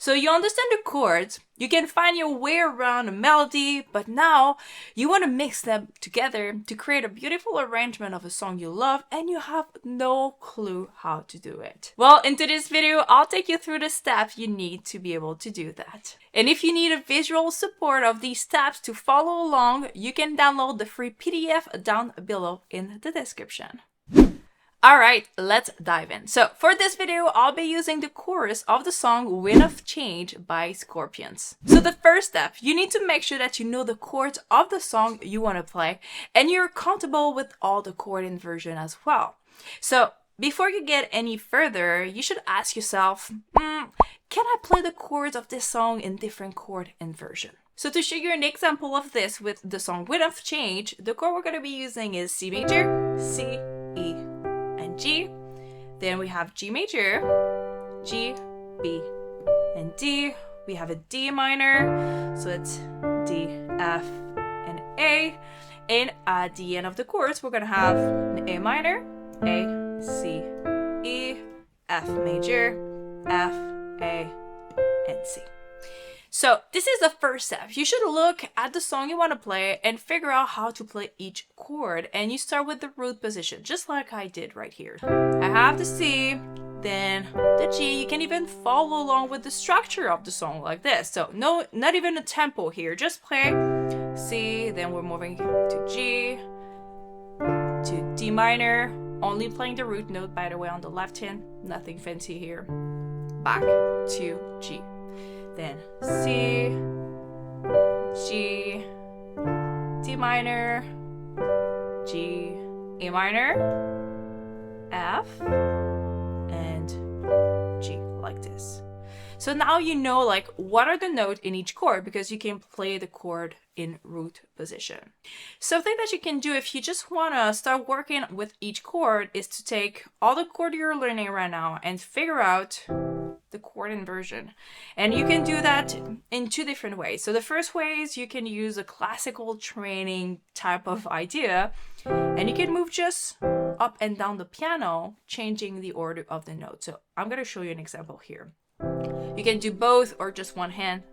So you understand the chords, you can find your way around a melody, but now you want to mix them together to create a beautiful arrangement of a song you love and you have no clue how to do it. Well, in today's video, I'll take you through the steps you need to be able to do that. And if you need a visual support of these steps to follow along, you can download the free PDF down below in the description. Alright, let's dive in. So for this video, I'll be using the chorus of the song Wind of Change by Scorpions. So the first step, you need to make sure that you know the chords of the song you want to play and you're comfortable with all the chord inversion as well. So before you get any further, you should ask yourself, can I play the chords of this song in different chord inversion? So to show you an example of this with the song Wind of Change, the chord we're going to be using is C major, C, E, and G. Then we have G major, G, B, and D. We have a D minor, so it's D, F, and A. And at the end of the chorus, we're gonna have an A minor, A, C, E, F major, F, A, and C. So this is the first step. You should look at the song you want to play and figure out how to play each chord. And you start with the root position, just like I did right here. I have the C, then the G. You can even follow along with the structure of the song like this. So no, not even a tempo here. Just play C, then we're moving to G, to D minor. Only playing the root note, by the way, on the left hand. Nothing fancy here. Back to G. Then C, G, D minor, G, A minor, F, and G, like this. So now you know like what are the notes in each chord because you can play the chord in root position. Something that you can do if you just want to start working with each chord is to take all the chord you're learning right now and figure out the chord inversion. And you can do that in two different ways. So the first way is you can use a classical training type of idea and you can move just up and down the piano, changing the order of the notes. So I'm going to show you an example here. You can do both or just one hand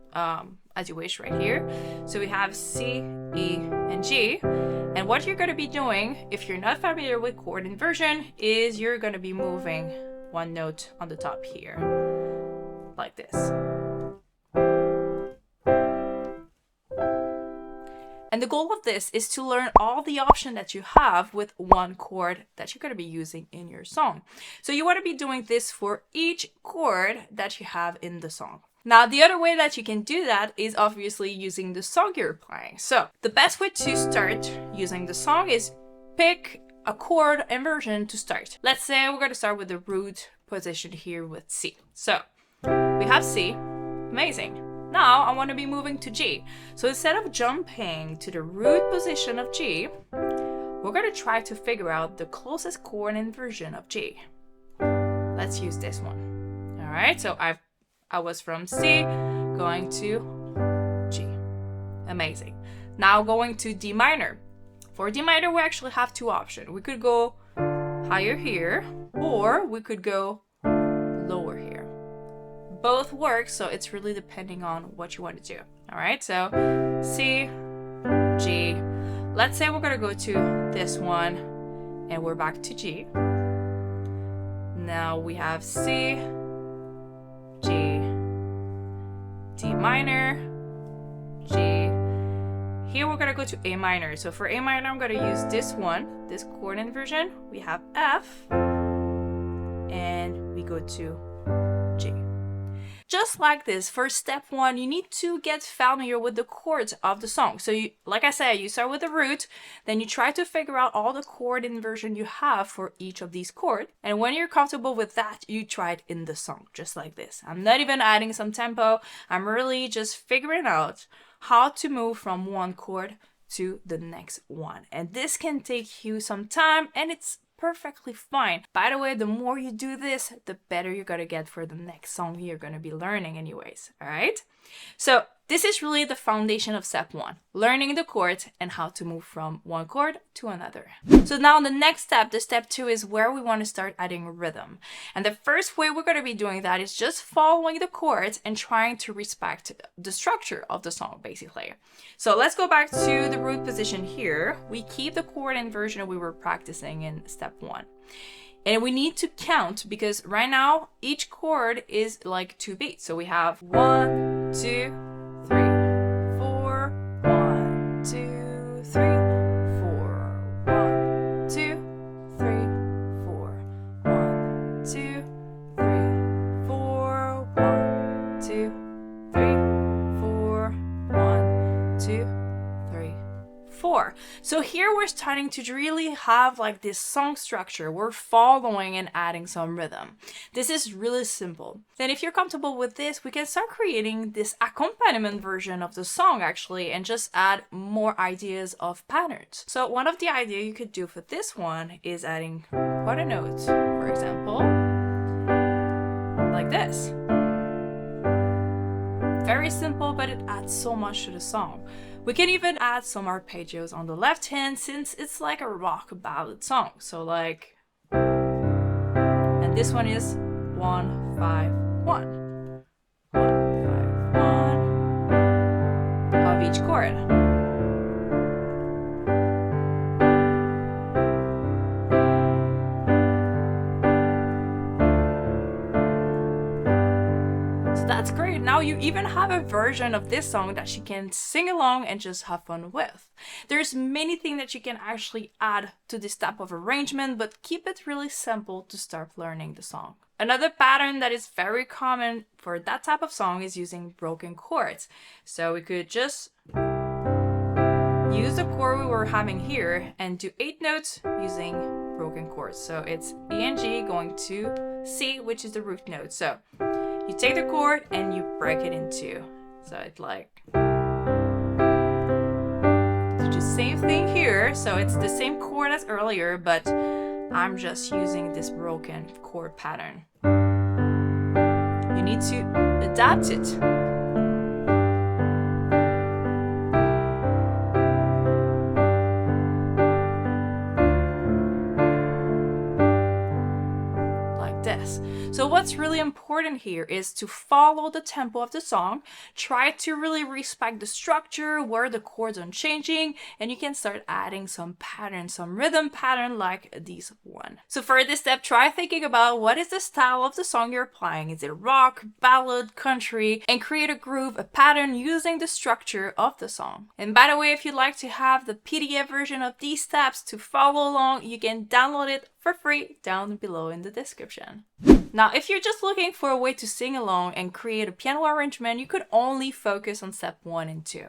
as you wish right here. So we have C, E, and G. And what you're going to be doing, if you're not familiar with chord inversion, is you're going to be moving one note on the top here, like this. And the goal of this is to learn all the options that you have with one chord that you're going to be using in your song. So you want to be doing this for each chord that you have in the song. Now, the other way that you can do that is obviously using the song you're playing. So the best way to start using the song is pick a chord inversion to start. Let's say we're going to start with the root position here with C. So we have C, amazing. Now I want to be moving to G. So instead of jumping to the root position of G, we're going to try to figure out the closest chord inversion of G. Let's use this one. All right, so I was from C going to G. Amazing. Now going to D minor. For D minor, we actually have two options. We could go higher here, or we could go lower here. Both work, so it's really depending on what you want to do. All right, so C, G. Let's say we're gonna go to this one, and we're back to G. Now we have C, G, D minor, G. Here we're gonna go to A minor. So for A minor, I'm gonna use this one, this chord inversion. We have F, and we go to G. Just like this, for step one, you need to get familiar with the chords of the song. So you, like I said, you start with the root, then you try to figure out all the chord inversion you have for each of these chords. And when you're comfortable with that, you try it in the song, just like this. I'm not even adding some tempo. I'm really just figuring out how to move from one chord to the next one. And this can take you some time, and it's perfectly fine. By the way, the more you do this, the better you're gonna get for the next song you're gonna be learning anyways, all right? So This is really the foundation of step 1, learning the chords and how to move from one chord to another. So now the next step, the step 2, is where we want to start adding rhythm. And the first way we're going to be doing that is just following the chords and trying to respect the structure of the song, basically. So let's go back to the root position here. We keep the chord inversion we were practicing in step 1. And we need to count because right now each chord is like 2 beats. So we have 1, 2, 3, 4, 1, 2, 3, 4, 1, 2, 3, 4, 1, 2, 3, 4, 1, 2, 3, 4, 1, 2, 3, 4. So here we're starting to really have like this song structure. We're following and adding some rhythm. This is really simple. Then if you're comfortable with this, we can start creating this accompaniment version of the song actually and just add more ideas of patterns. So one of the ideas you could do for this one is adding quarter notes, for example, like this. Very simple, but it adds so much to the song. We can even add some arpeggios on the left hand since it's like a rock ballad song. So like, and this one is 1, 5, 1. 1, 5, 1 of each chord. That's great. Now you even have a version of this song that you can sing along and just have fun with. There's many things that you can actually add to this type of arrangement, but keep it really simple to start learning the song. Another pattern that is very common for that type of song is using broken chords. So we could just use the chord we were having here and do 8 notes using broken chords. So it's E and G going to C, which is the root note. So you take the chord and you break it in 2. So it's like, so just same thing here. So it's the same chord as earlier, but I'm just using this broken chord pattern. You need to adapt it. So what's really important here is to follow the tempo of the song, try to really respect the structure where the chords are changing, and you can start adding some patterns, some rhythm pattern like this one. So for this step, try thinking about what is the style of the song you're playing. Is it rock, ballad, country? And create a groove, a pattern using the structure of the song. And by the way, if you'd like to have the PDF version of these steps to follow along, you can download it for free down below in the description. Now, if you're just looking for a way to sing along and create a piano arrangement, you could only focus on step 1 and 2.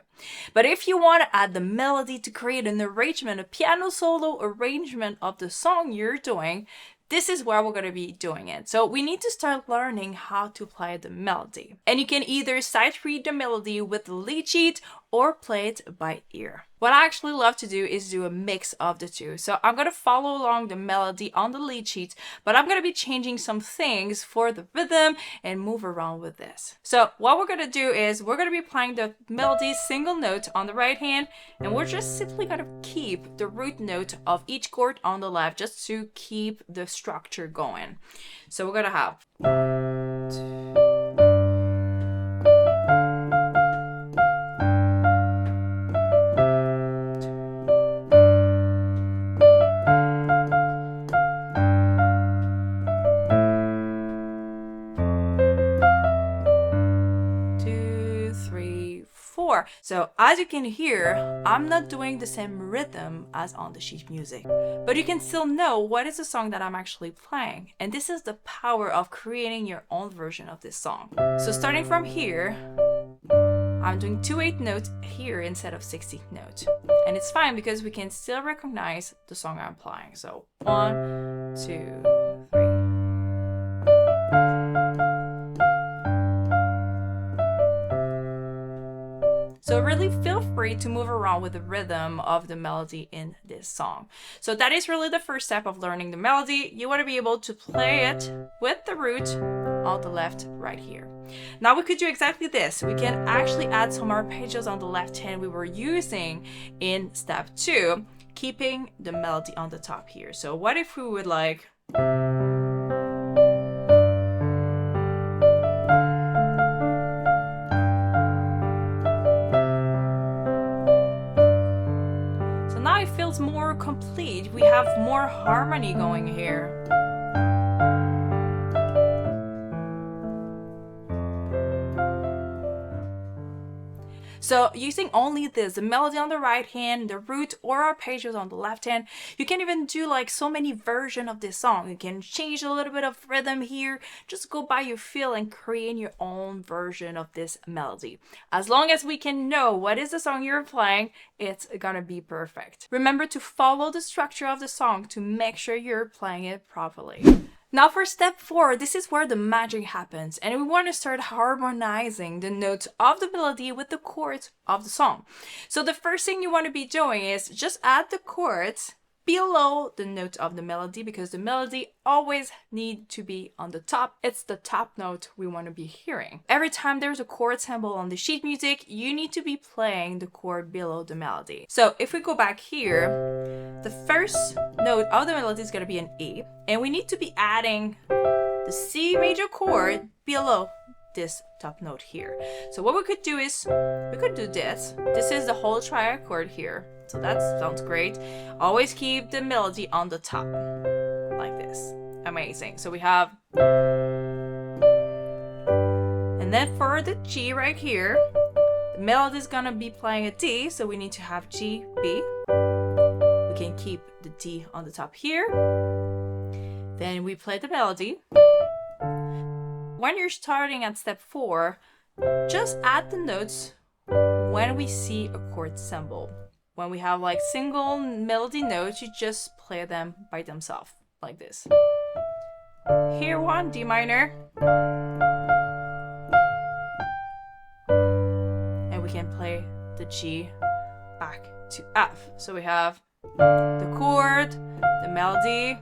But if you want to add the melody to create an arrangement, a piano solo arrangement of the song you're doing, this is where we're going to be doing it. So we need to start learning how to play the melody. And you can either sight read the melody with the lead sheet or play it by ear. What I actually love to do is do a mix of the two. So I'm going to follow along the melody on the lead sheet, but I'm going to be changing some things for the rhythm and move around with this. So what we're going to do is we're going to be playing the melody single note on the right hand, and we're just simply going to keep the root note of each chord on the left just to keep the structure going. So we're going to have 1, 2, So as you can hear, I'm not doing the same rhythm as on the sheet music, but you can still know what is the song that I'm actually playing. And this is the power of creating your own version of this song. So starting from here, I'm doing 2 8 notes here instead of 16th note. And it's fine because we can still recognize the song I'm playing. So 1, 2, 3. So really feel free to move around with the rhythm of the melody in this song. So that is really the first step of learning the melody. You want to be able to play it with the root on the left right here. Now we could do exactly this. We can actually add some arpeggios on the left hand we were using in step 2, keeping the melody on the top here. So what if we would like... So now it feels more complete. We have more harmony going here. So using only this, the melody on the right hand, the root or arpeggios on the left hand, you can even do like so many versions of this song. You can change a little bit of rhythm here, just go by your feel and create your own version of this melody. As long as we can know what is the song you're playing, it's gonna be perfect. Remember to follow the structure of the song to make sure you're playing it properly. Now for step 4, this is where the magic happens, and we want to start harmonizing the notes of the melody with the chords of the song. So the first thing you want to be doing is just add the chords below the note of the melody, because the melody always need to be on the top. It's the top note we want to be hearing. Every time there's a chord symbol on the sheet music, you need to be playing the chord below the melody. So if we go back here, the first note of the melody is going to be an E, and we need to be adding the C major chord below this top note here. So what we could do is, we could do this. This is the whole triad chord here. So that sounds great. Always keep the melody on the top, like this. Amazing. So we have, and then for the G right here, the melody is gonna be playing a D, so we need to have G, B. We can keep the D on the top here. Then we play the melody. When you're starting at step 4, just add the notes when we see a chord symbol. When we have like single melody notes, you just play them by themselves, like this. Here one, D minor. And we can play the G back to F. So we have the chord, the melody.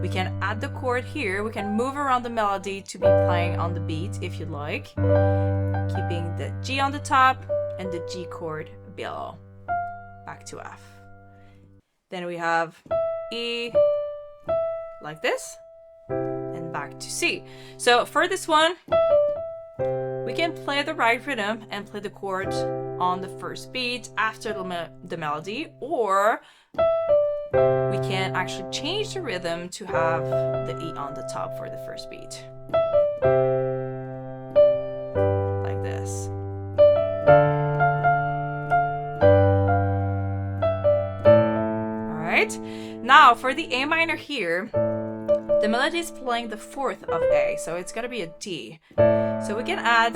We can add the chord here. We can move around the melody to be playing on the beat if you'd like. Keeping the G on the top and the G chord below, back to F. Then we have E, like this, and back to C. So for this one, we can play the right rhythm and play the chord on the first beat after the melody, or we can actually change the rhythm to have the E on the top for the first beat. Like this. Now for the A minor here, the melody is playing the 4th of A, so it's gonna be a D. So we can add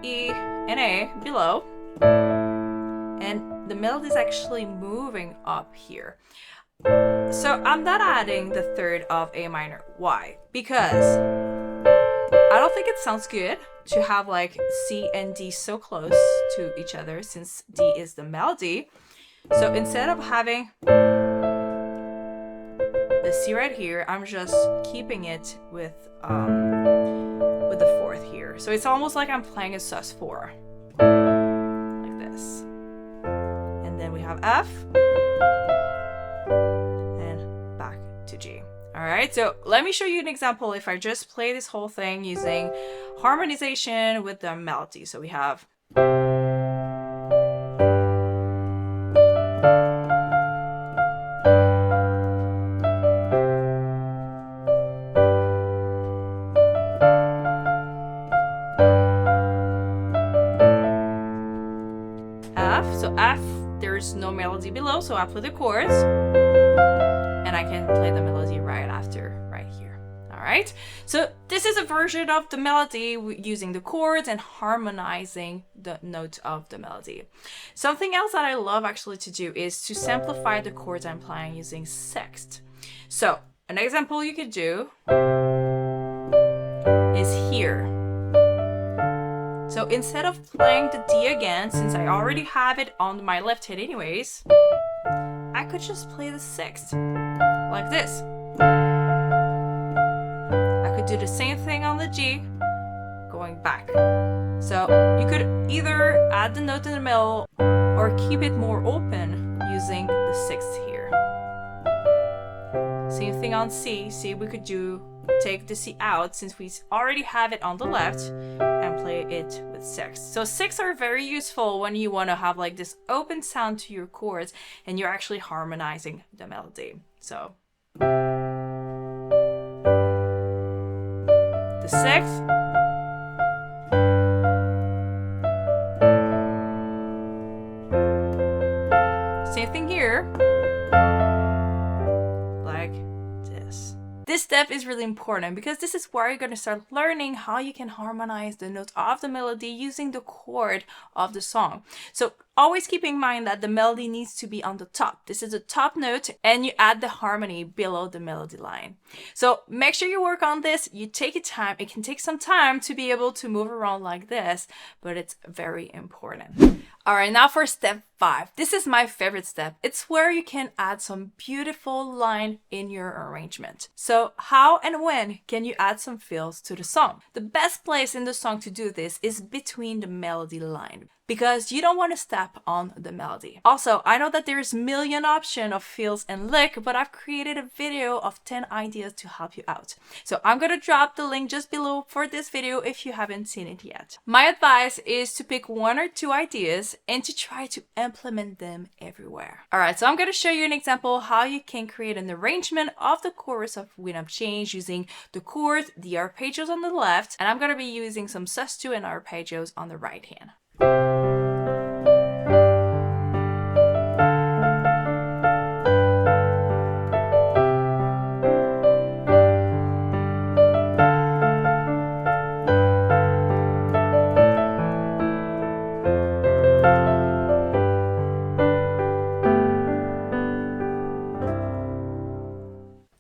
E and A below, and the melody is actually moving up here. So I'm not adding the 3rd of A minor. Why? Because I don't think it sounds good to have like C and D so close to each other, since D is the melody. So instead of having the C right here, I'm just keeping it with the 4th here. So it's almost like I'm playing a sus4, like this. And then we have F, and back to G. All right, so let me show you an example if I just play this whole thing using harmonization with the melody. So we have no melody below, so I play the chords and I can play the melody right after, right here. All right, so this is a version of the melody using the chords and harmonizing the notes of the melody. Something else that I love actually to do is to simplify the chords I'm playing using sexth. So an example you could do is here. So instead of playing the D again, since I already have it on my left hand anyways, I could just play the 6th, like this. I could do the same thing on the G, going back. So you could either add the note in the middle or keep it more open using the sixth here. Same thing on C. See, we could take the C out since we already have it on the left and play it with six. So six are very useful when you want to have like this open sound to your chords and you're actually harmonizing the melody. So the sixth, same thing here, like this. This step is really important because this is where you're going to start learning how you can harmonize the notes of the melody using the chord of the song. So always keep in mind that the melody needs to be on the top. This is the top note and you add the harmony below the melody line. So make sure you work on this. You take it time. It can take some time to be able to move around like this, but it's very important. All right, now for step 5. This is my favorite step. It's where you can add some beautiful line in your arrangement. So how and when can you add some fills to the song? The best place in the song to do this is between the melody line, because you don't want to step on the melody. Also, I know that there's a million options of fills and lick, but I've created a video of 10 ideas to help you out. So I'm gonna drop the link just below for this video if you haven't seen it yet. My advice is to pick 1 or 2 ideas and to try to implement them everywhere. All right, so I'm gonna show you an example how you can create an arrangement of the chorus of Wind of Change using the chord, the arpeggios on the left, and I'm gonna be using some sus2 and arpeggios on the right hand.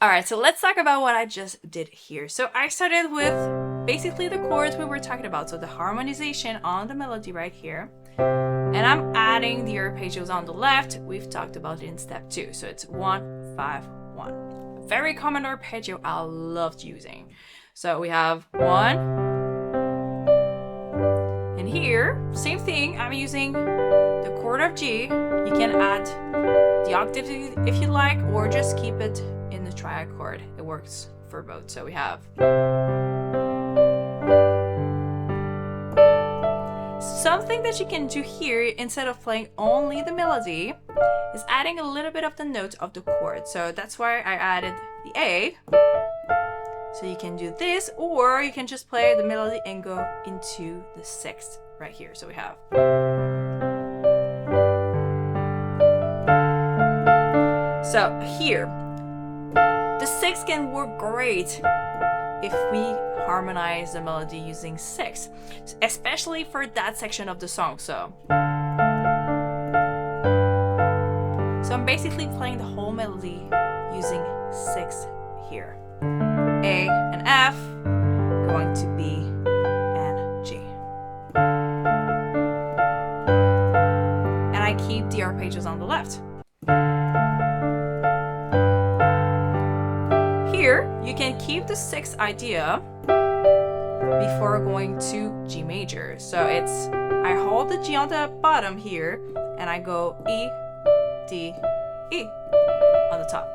Alright, so let's talk about what I just did here. So I started with basically the chords we were talking about. So the harmonization on the melody right here. And I'm adding the arpeggios on the left. We've talked about it in step 2. So it's 1, 5, 1. Very common arpeggio I loved using. So we have 1. And here, same thing, I'm using the chord of G. You can add the octave if you like, or just keep it in the triad chord. It works for both. So we have something that you can do here instead of playing only the melody is adding a little bit of the note of the chord. So that's why I added the A. So you can do this, or you can just play the melody and go into the sixth right here. So we have. So here, the sixth can work great if we harmonize the melody using 6, especially for that section of the song. So I'm basically playing the whole melody using 6 here. A and F, going to B and G. And I keep the arpeggios on the left. Here, you can keep the 6th idea before going to G major. So it's, I hold the G on the bottom here, and I go E, D, E on the top,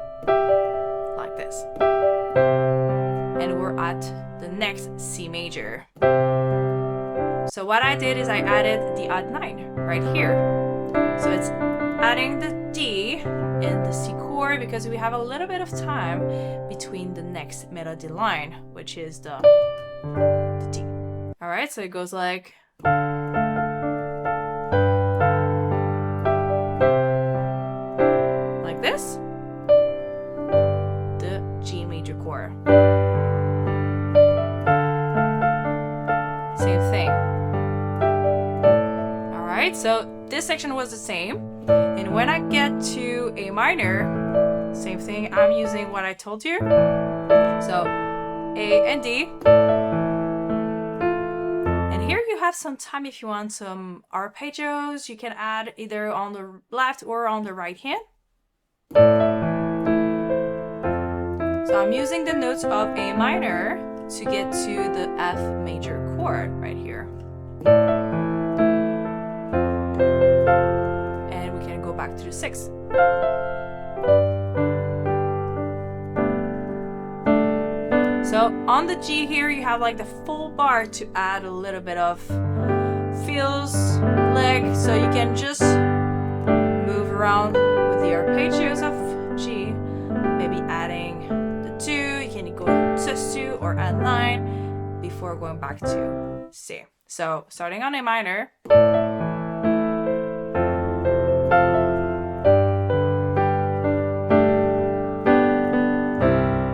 like this. And we're at the next C major. So what I did is I added the odd 9 right here. So it's adding the D in the C chord because we have a little bit of time between the next melody line, which is the D. All right, so it goes like. Like this. The G major chord. Same thing. All right, so this section was the same. And when I get to A minor, same thing, I'm using what I told you. So A and D. And here you have some time if you want some arpeggios. You can add either on the left or on the right hand. So I'm using the notes of A minor to get to the F major chord. chord right here. And we can go back to the 6. So on the G here, you have like the full bar to add a little bit of feels like, so you can just move around with the arpeggios of G, maybe adding the 2, you can go sus2 or add 9 before going back to C. So starting on A minor,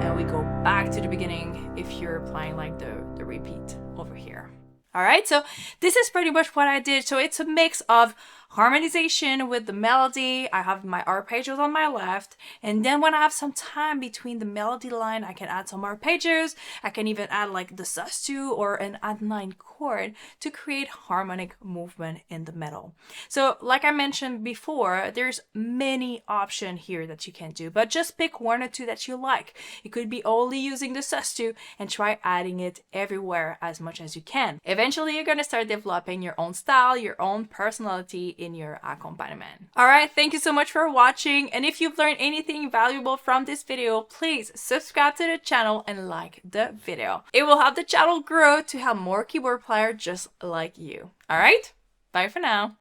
and we go back to the beginning if you're applying like the repeat over here. All right, so this is pretty much what I did. So it's a mix of harmonization with the melody. I have my arpeggios on my left, and then when I have some time between the melody line, I can add some arpeggios. I can even add like the sus2 or an add 9 chord to create harmonic movement in the middle. So like I mentioned before, there's many options here that you can do, but just pick 1 or 2 that you like. It could be only using the sus2 and try adding it everywhere as much as you can. Eventually, you're going to start developing your own style, your own personality in your accompaniment. All right, thank you so much for watching. And if you've learned anything valuable from this video, please subscribe to the channel and like the video. It will help the channel grow to have more keyboard players just like you. All right, bye for now.